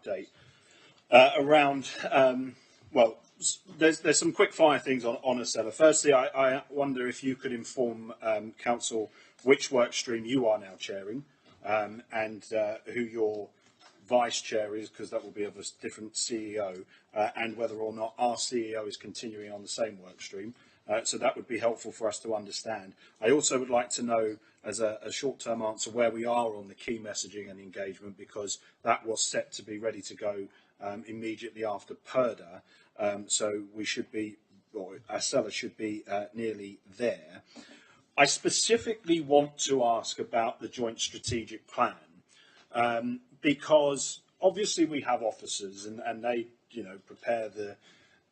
update around, well, there's some quick fire things on ASELA. Firstly, I wonder if you could inform Council which work stream you are now chairing and who your vice chair is, because that will be of a different CEO, and whether or not our CEO is continuing on the same work stream. So that would be helpful for us to understand. I also would like to know, as a short-term answer, where we are on the key messaging and engagement, because that was set to be ready to go immediately after PERDA. So we should be, or ASELA should be nearly there. I specifically want to ask about the Joint Strategic Plan, because obviously we have officers and they, prepare the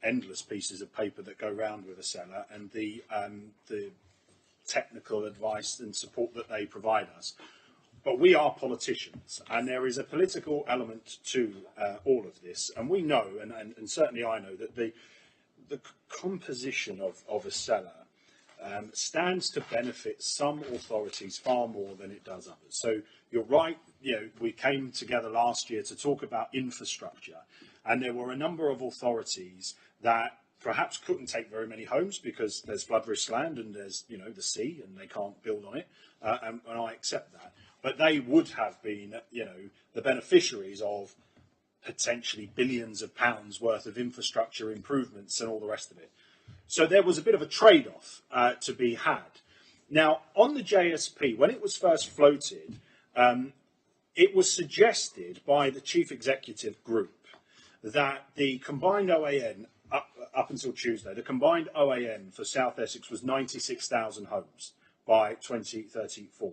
endless pieces of paper that go round with ASELA and the technical advice and support that they provide us. But we are politicians, and there is a political element to all of this. And we know, and certainly I know, that the composition of ASELA stands to benefit some authorities far more than it does others. So you're right, we came together last year to talk about infrastructure, and there were a number of authorities that perhaps couldn't take very many homes because there's flood risk land and there's, the sea, and they can't build on it, and I accept that. But they would have been, the beneficiaries of potentially billions of pounds worth of infrastructure improvements and all the rest of it. So there was a bit of a trade-off to be had. Now, on the JSP, when it was first floated, it was suggested by the Chief Executive Group that the combined OAN, up until Tuesday, the combined OAN for South Essex was 96,000 homes by 2034.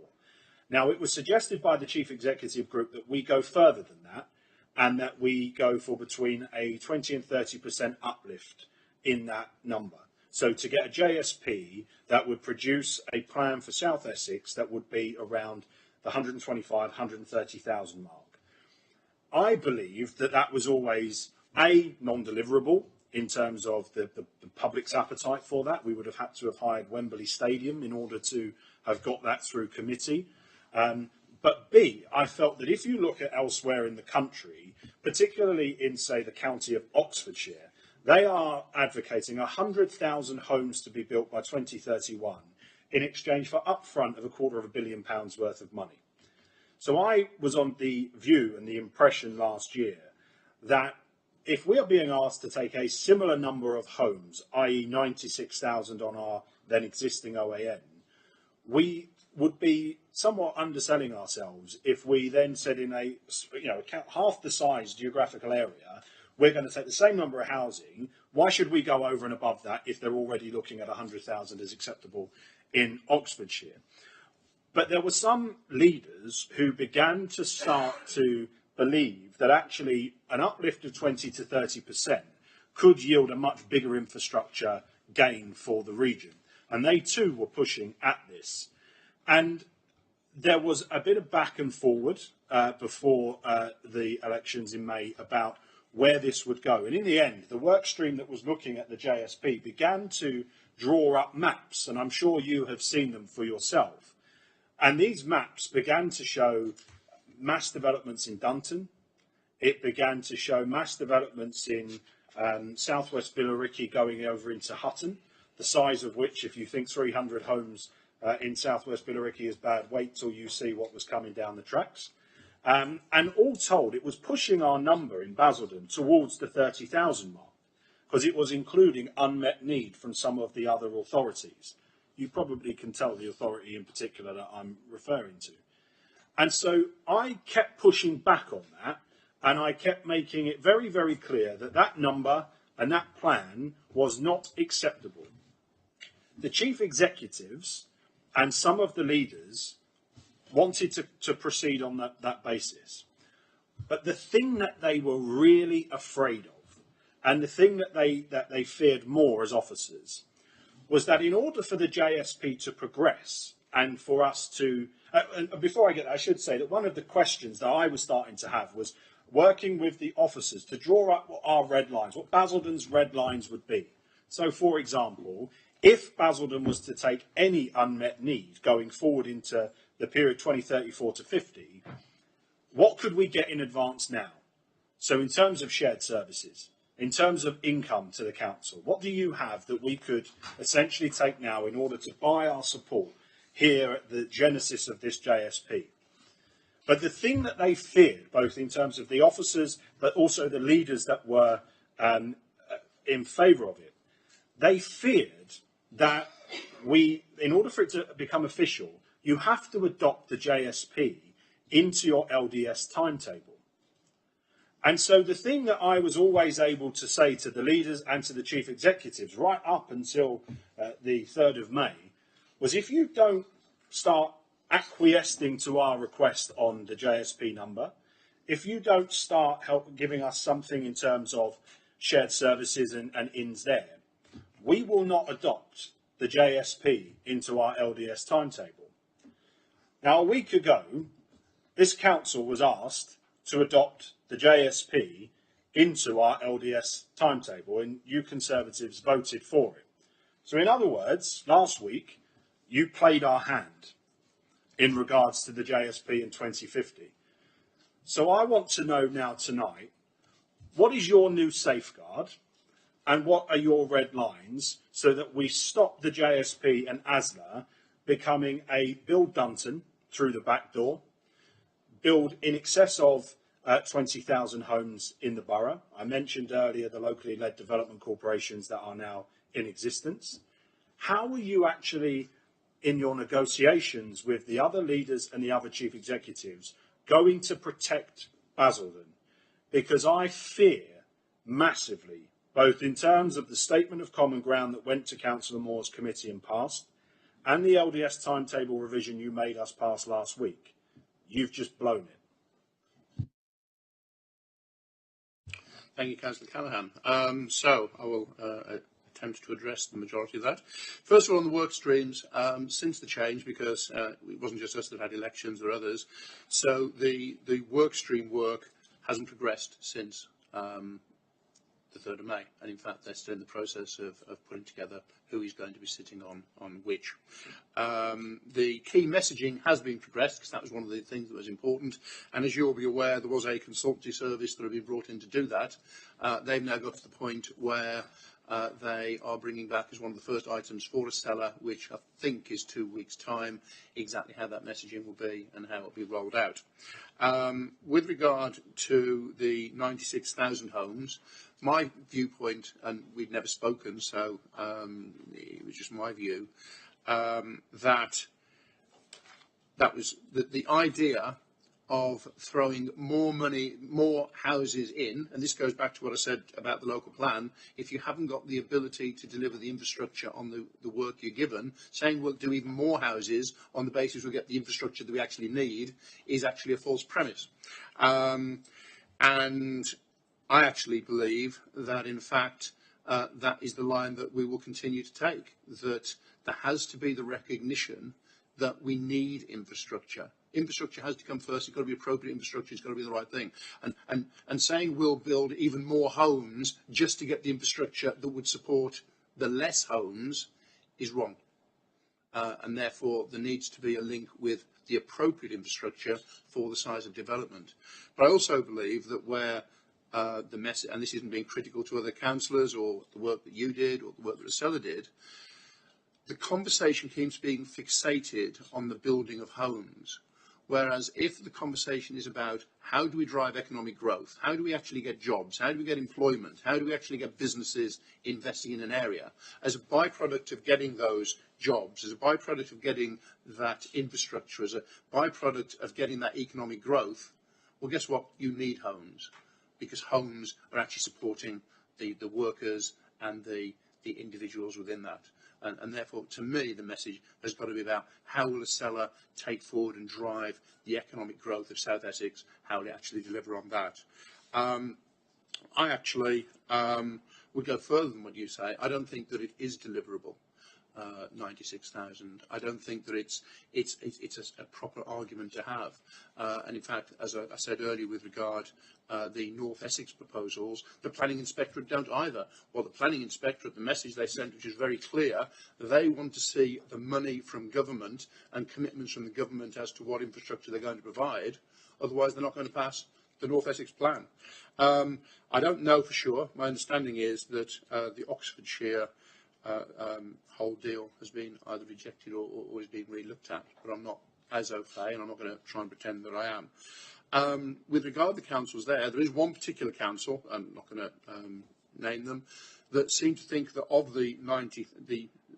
Now, it was suggested by the Chief Executive Group that we go further than that, and that we go for between a 20 and 30% uplift in that number. So to get a JSP that would produce a plan for South Essex that would be around the 125, 130,000 mark. I believe that that was always a non-deliverable in terms of the public's appetite for that. We would have had to have hired Wembley Stadium in order to have got that through committee. But B, I felt that if you look at elsewhere in the country, particularly in, say, the county of Oxfordshire, they are advocating 100,000 homes to be built by 2031 in exchange for upfront of £250 million worth of money. So I was on the view and the impression last year that if we are being asked to take a similar number of homes, i.e. 96,000 on our then existing OAN, we would be somewhat underselling ourselves if we then said in a, half the size geographical area, we're going to take the same number of housing. Why should we go over and above that if they're already looking at 100,000 as acceptable in Oxfordshire? But there were some leaders who began to start to believe that actually an uplift of 20 to 30% could yield a much bigger infrastructure gain for the region. And they too were pushing at this. And there was a bit of back and forward before the elections in May about where this would go. And in the end, the work stream that was looking at the JSP began to draw up maps, and I'm sure you have seen them for yourself. And these maps began to show mass developments in Dunton. It began to show mass developments in southwest Billericay going over into Hutton, the size of which, if you think 300 homes in southwest Billericay is bad, wait till you see what was coming down the tracks. And all told, it was pushing our number in Basildon towards the 30,000 mark, because it was including unmet need from some of the other authorities. You probably can tell the authority in particular that I'm referring to. And so I kept pushing back on that, and I kept making it very, very clear that that number and that plan was not acceptable. The chief executives and some of the leaders wanted to proceed on that basis. But the thing that they were really afraid of, and the thing that they feared more as officers, was that in order for the JSP to progress and for us to... and before I get that, I should say that one of the questions that I was starting to have was working with the officers to draw up what our red lines, what Basildon's red lines would be. So, for example, if Basildon was to take any unmet need going forward into the period 2034 to 50, what could we get in advance now? So in terms of shared services, in terms of income to the council, what do you have that we could essentially take now in order to buy our support here at the genesis of this JSP? But the thing that they feared, both in terms of the officers, but also the leaders that were in favour of it, they feared that in order for it to become official, you have to adopt the JSP into your LDS timetable. And so the thing that I was always able to say to the leaders and to the chief executives right up until the 3rd of May was, if you don't start acquiescing to our request on the JSP number, if you don't start giving us something in terms of shared services and ins there, we will not adopt the JSP into our LDS timetable. Now, a week ago, this council was asked to adopt the JSP into our LDS timetable, and you Conservatives voted for it. So in other words, last week, you played our hand in regards to the JSP in 2050. So I want to know now tonight, what is your new safeguard and what are your red lines so that we stop the JSP and ASELA becoming a Bill Dunton through the back door, build in excess of 20,000 homes in the borough. I mentioned earlier the locally led development corporations that are now in existence. How are you actually, in your negotiations with the other leaders and the other chief executives, going to protect Basildon? Because I fear massively, both in terms of the statement of common ground that went to Councillor Moore's committee and passed, and the LDS timetable revision you made us pass last week, you've just blown it. Thank you, Cllr Callaghan. So I will attempt to address the majority of that. First of all, on the work streams, since the change, because it wasn't just us that had elections, there were others, so the work stream work hasn't progressed since the 3rd of May, and in fact they're still in the process of putting together who is going to be sitting on which. The key messaging has been progressed, because that was one of the things that was important, and as you'll be aware, there was a consultancy service that had been brought in to do that. They've now got to the point where they are bringing back as one of the first items for ASELA, which I think is 2 weeks' time, exactly how that messaging will be and how it will be rolled out. With regard to the 96,000 homes, my viewpoint, and we've never spoken, so it was just my view, that was the idea of throwing more money, more houses in, and this goes back to what I said about the local plan. If you haven't got the ability to deliver the infrastructure on the work you're given, saying we'll do even more houses on the basis we'll get the infrastructure that we actually need is actually a false premise. And I actually believe that, in fact, that is the line that we will continue to take, that there has to be the recognition that we need infrastructure. Infrastructure has to come first. It's got to be appropriate infrastructure. It's got to be the right thing. And saying we'll build even more homes just to get the infrastructure that would support the less homes is wrong. And therefore, there needs to be a link with the appropriate infrastructure for the size of development. But I also believe that where the message, and this isn't being critical to other councillors or the work that you did or the work that ASELA did, the conversation keeps being fixated on the building of homes. Whereas if the conversation is about how do we drive economic growth, how do we actually get jobs, how do we get employment, how do we actually get businesses investing in an area, as a byproduct of getting those jobs, as a byproduct of getting that infrastructure, as a byproduct of getting that economic growth, well, guess what? You need homes, because homes are actually supporting the workers and the individuals within that. And therefore, to me, the message has got to be about how will ASELA take forward and drive the economic growth of South Essex, how will it actually deliver on that. I actually would go further than what you say. I don't think that it is deliverable, 96,000. I don't think that it's a proper argument to have. And in fact, as I said earlier with regard the North Essex proposals, the planning inspectorate don't either. Well, the planning inspectorate, the message they sent, which is very clear, they want to see the money from government and commitments from the government as to what infrastructure they're going to provide. Otherwise, they're not going to pass the North Essex plan. I don't know for sure. My understanding is that the Oxfordshire whole deal has been either rejected or is being re-looked at, but I'm not as au fait, and I'm not going to try and pretend that I am. With regard to the councils there is one particular council, I'm not going to name them, that seem to think that of the 90,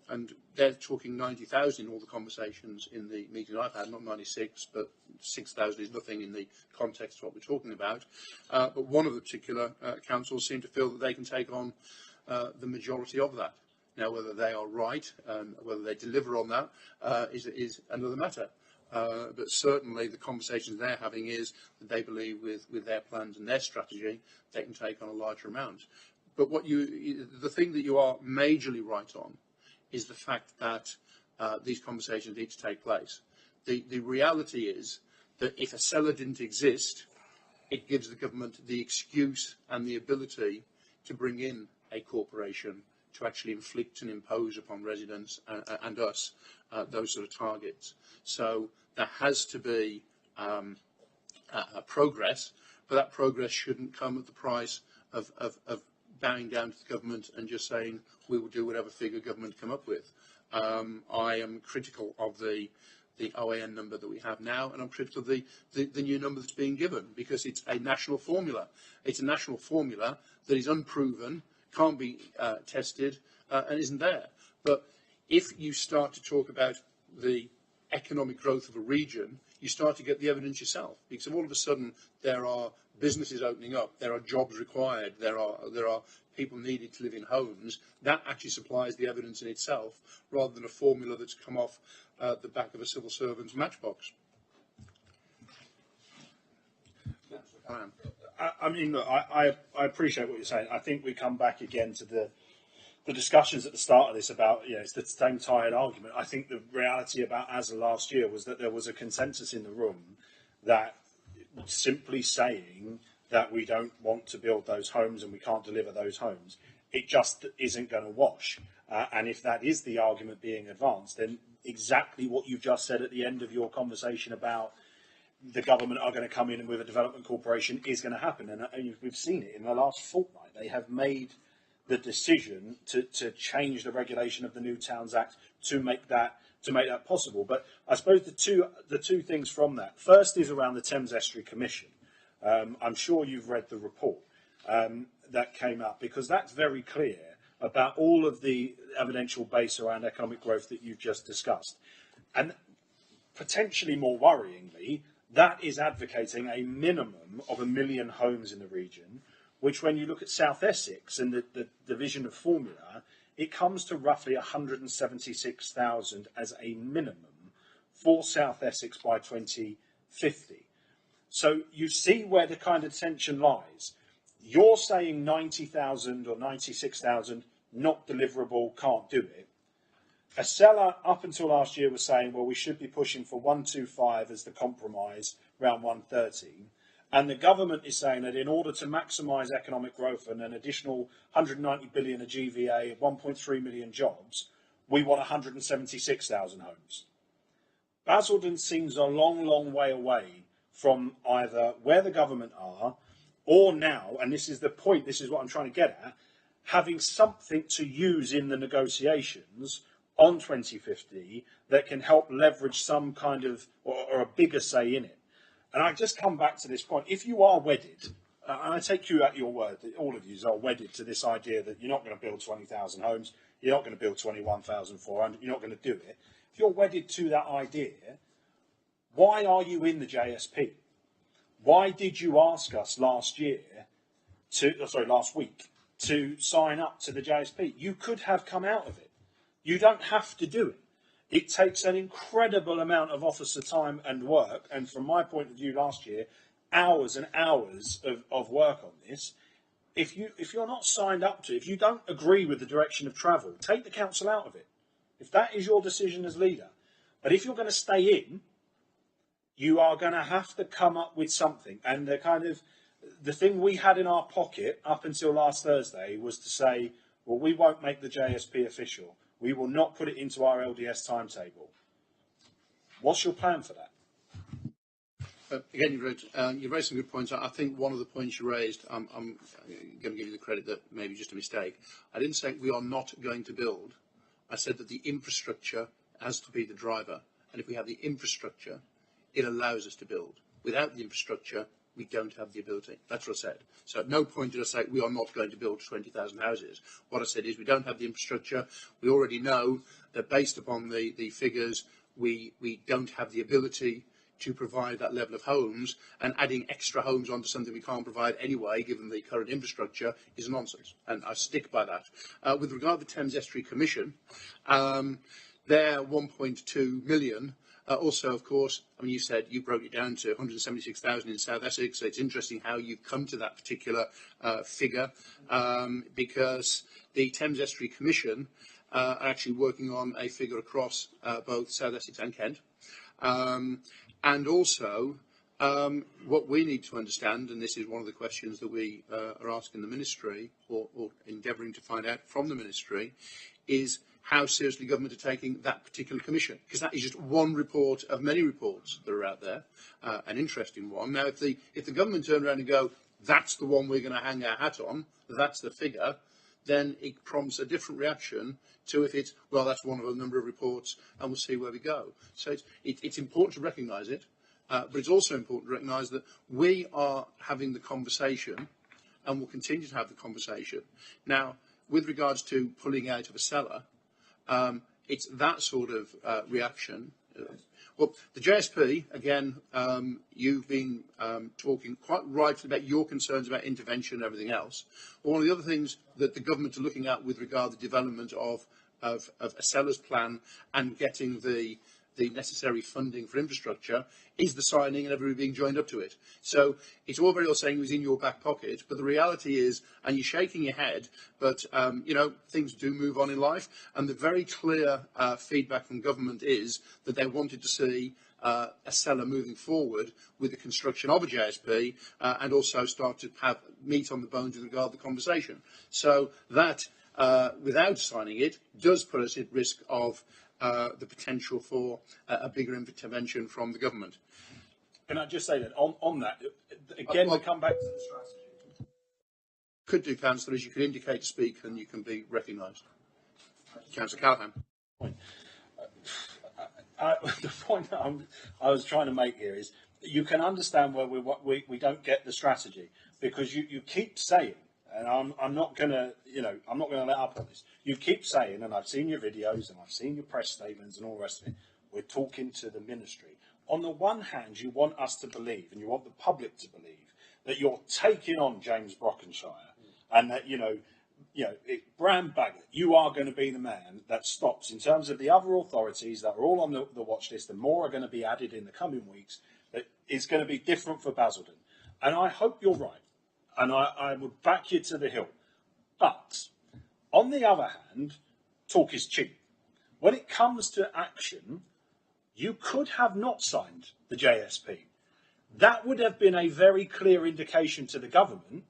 and they're talking 90,000 in all the conversations in the meeting I've had, not 96, but 6,000 is nothing in the context of what we're talking about. But one of the particular councils seem to feel that they can take on the majority of that. Now, whether they are right, whether they deliver on that, is another matter. But certainly the conversations they're having is that they believe with their plans and their strategy, they can take on a larger amount. But the thing that you are majorly right on is the fact that these conversations need to take place. The reality is that if ASELA didn't exist, it gives the government the excuse and the ability to bring in a corporation to actually inflict and impose upon residents and us those sort of targets. So there has to be progress, but that progress shouldn't come at the price of bowing down to the government and just saying we will do whatever figure government come up with. I am critical of the OAN number that we have now, and I'm critical of the new number that's being given, because it's a national formula. It's a national formula that is unproven, can't be tested, and isn't there. But if you start to talk about the economic growth of a region, you start to get the evidence yourself, because if all of a sudden there are businesses opening up, there are jobs required, there are people needed to live in homes, that actually supplies the evidence in itself, rather than a formula that's come off the back of a civil servant's matchbox. I mean, look, I appreciate what you're saying. I think we come back again to the discussions at the start of this about, it's the same tired argument. I think the reality about ASELA last year was that there was a consensus in the room that simply saying that we don't want to build those homes and we can't deliver those homes, it just isn't going to wash. And if that is the argument being advanced, then exactly what you just said at the end of your conversation about the government are going to come in with a development corporation is going to happen. And we've seen it in the last fortnight. They have made the decision to change the regulation of the New Towns Act to make that possible. But I suppose the two things from that. First is around the Thames Estuary Commission. I'm sure you've read the report that came up, because that's very clear about all of the evidential base around economic growth that you've just discussed. And potentially more worryingly, that is advocating a minimum of 1 million homes in the region, which when you look at South Essex and the division of formula, it comes to roughly 176,000 as a minimum for South Essex by 2050. So you see where the kind of tension lies. You're saying 90,000 or 96,000, not deliverable, can't do it. ASELA, up until last year, was saying, well, we should be pushing for 125 as the compromise, around 130. And the government is saying that in order to maximise economic growth and an additional 190 billion of GVA, 1.3 million jobs, we want 176,000 homes. Basildon seems a long, long way away from either where the government are or now, and this is the point, this is what I'm trying to get at, having something to use in the negotiations on 2050 that can help leverage some kind of, or a bigger say in it. And I just come back to this point. If you are wedded, and I take you at your word that all of you are wedded to this idea that you're not going to build 20,000 homes, you're not going to build 21,400, you're not going to do it. If you're wedded to that idea, why are you in the JSP? Why did you ask us last week to sign up to the JSP? You could have come out of it. You don't have to do it. It takes an incredible amount of officer time and work, and from my point of view last year, hours and hours of work on this. If you're not signed up to it, if you don't agree with the direction of travel, take the council out of it. If that is your decision as leader. But if you're going to stay in, you are going to have to come up with something. And the thing we had in our pocket up until last Thursday was to say, well, we won't make the JSP official. We will not put it into our LDS timetable. What's your plan for that? Again, you've raised some good points. I think one of the points you raised, I'm going to give you the credit that maybe just a mistake. I didn't say we are not going to build. I said that the infrastructure has to be the driver. And if we have the infrastructure, it allows us to build. Without the infrastructure, we don't have the ability. That's what I said. So at no point did I say we are not going to build 20,000 houses. What I said is we don't have the infrastructure. We already know that based upon the figures, we don't have the ability to provide that level of homes, and adding extra homes onto something we can't provide anyway, given the current infrastructure, is nonsense. And I stick by that. With regard to the Thames Estuary Commission, their 1.2 million. Also, of course, I mean, you said you broke it down to 176,000 in South Essex. So it's interesting how you've come to that particular figure, because the Thames Estuary Commission are actually working on a figure across both South Essex and Kent. And also, what we need to understand, and this is one of the questions that we are asking the Ministry, or endeavouring to find out from the Ministry, is how seriously government are taking that particular commission, because that is just one report of many reports that are out there, an interesting one. Now, if the government turn around and go, that's the one we're going to hang our hat on, that's the figure, then it prompts a different reaction to if it's, well, that's one of a number of reports, and we'll see where we go. So it's important to recognise it, but it's also important to recognise that we are having the conversation, and will continue to have the conversation. Now, with regards to pulling out of ASELA, it's that sort of reaction. Well, the JSP, again, you've been talking quite rightly about your concerns about intervention and everything else. One of the other things that the government are looking at with regard to the development of ASELA's plan and getting the necessary funding for infrastructure is the signing and everybody being joined up to it. So it's all very well saying it was in your back pocket, but the reality is, and you're shaking your head, but things do move on in life, and the very clear feedback from government is that they wanted to see ASELA moving forward with the construction of a JSP, and also start to have meat on the bones with regard to the conversation. So that, without signing it, does put us at risk of the potential for a bigger intervention from the government. Can I just say that on that, again, we come back to the strategy. Could do, Councillor, is you can indicate to speak and you can be recognised. Councillor Callaghan. The point that I was trying to make here is you can understand where we don't get the strategy, because you keep saying, and I'm not going to let up on this. You keep saying, and I've seen your videos and I've seen your press statements and all the rest of it, we're talking to the Ministry. On the one hand, you want us to believe, and you want the public to believe, that you're taking on James Brockenshire, and that, Bram Baggott, you are going to be the man that stops, in terms of the other authorities that are all on the watch list, and more are going to be added in the coming weeks, that it's going to be different for Basildon. And I hope you're right, and I would back you to the hill. But, on the other hand, talk is cheap. When it comes to action, you could have not signed the JSP. That would have been a very clear indication to the government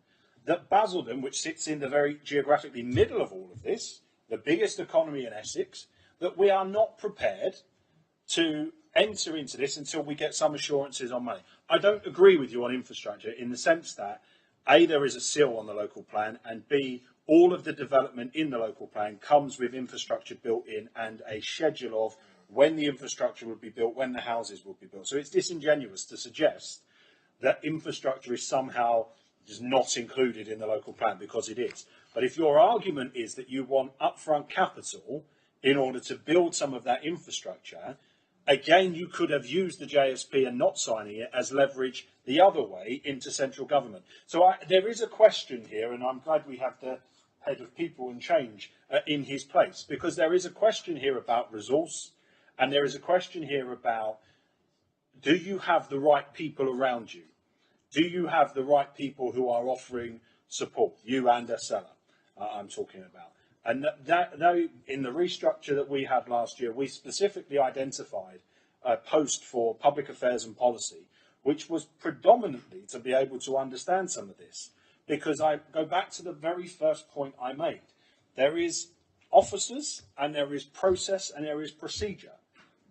that Basildon, which sits in the very geographically middle of all of this, the biggest economy in Essex, that we are not prepared to enter into this until we get some assurances on money. I don't agree with you on infrastructure in the sense that, A, there is a seal on the local plan, and B, all of the development in the local plan comes with infrastructure built in and a schedule of when the infrastructure would be built, when the houses would be built. So it's disingenuous to suggest that infrastructure is somehow just not included in the local plan, because it is. But if your argument is that you want upfront capital in order to build some of that infrastructure, again, you could have used the JSP and not signing it as leverage the other way into central government. So there is a question here, and I'm glad we have the head of people and change in his place, because there is a question here about resource, and there is a question here about, do you have the right people around you? Do you have the right people who are offering support? You and ASELA, I'm talking about. And that in the restructure that we had last year, we specifically identified a post for public affairs and policy, which was predominantly to be able to understand some of this. Because I go back to the very first point I made. There is officers, and there is process, and there is procedure.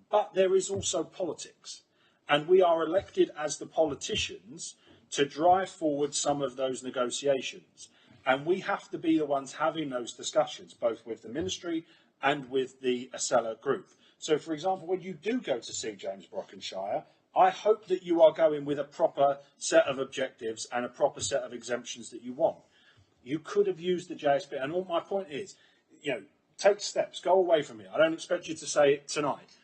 But there is also politics. And we are elected as the politicians to drive forward some of those negotiations. And we have to be the ones having those discussions, both with the ministry and with the ASELA group. So, for example, when you do go to see James Brockenshire, I hope that you are going with a proper set of objectives and a proper set of exemptions that you want. You could have used the JSP, and all my point is, take steps, go away from it. I don't expect you to say it tonight.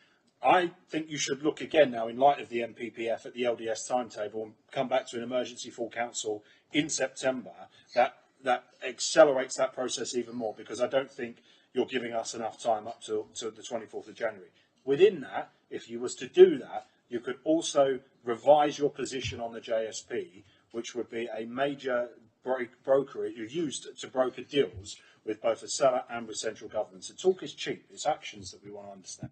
I think you should look again now, in light of the MPPF, at the LDS timetable and come back to an emergency full council in September that accelerates that process even more, because I don't think you're giving us enough time up to the 24th of January. Within that, if you was to do that, you could also revise your position on the JSP, which would be a major broker used to broker deals with both ASELA and with central government. So talk is cheap. It's actions that we want to understand.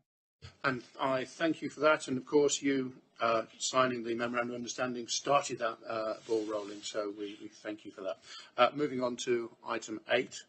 And I thank you for that. And of course, you signing the memorandum of understanding started that ball rolling. So we thank you for that. Moving on to item 8.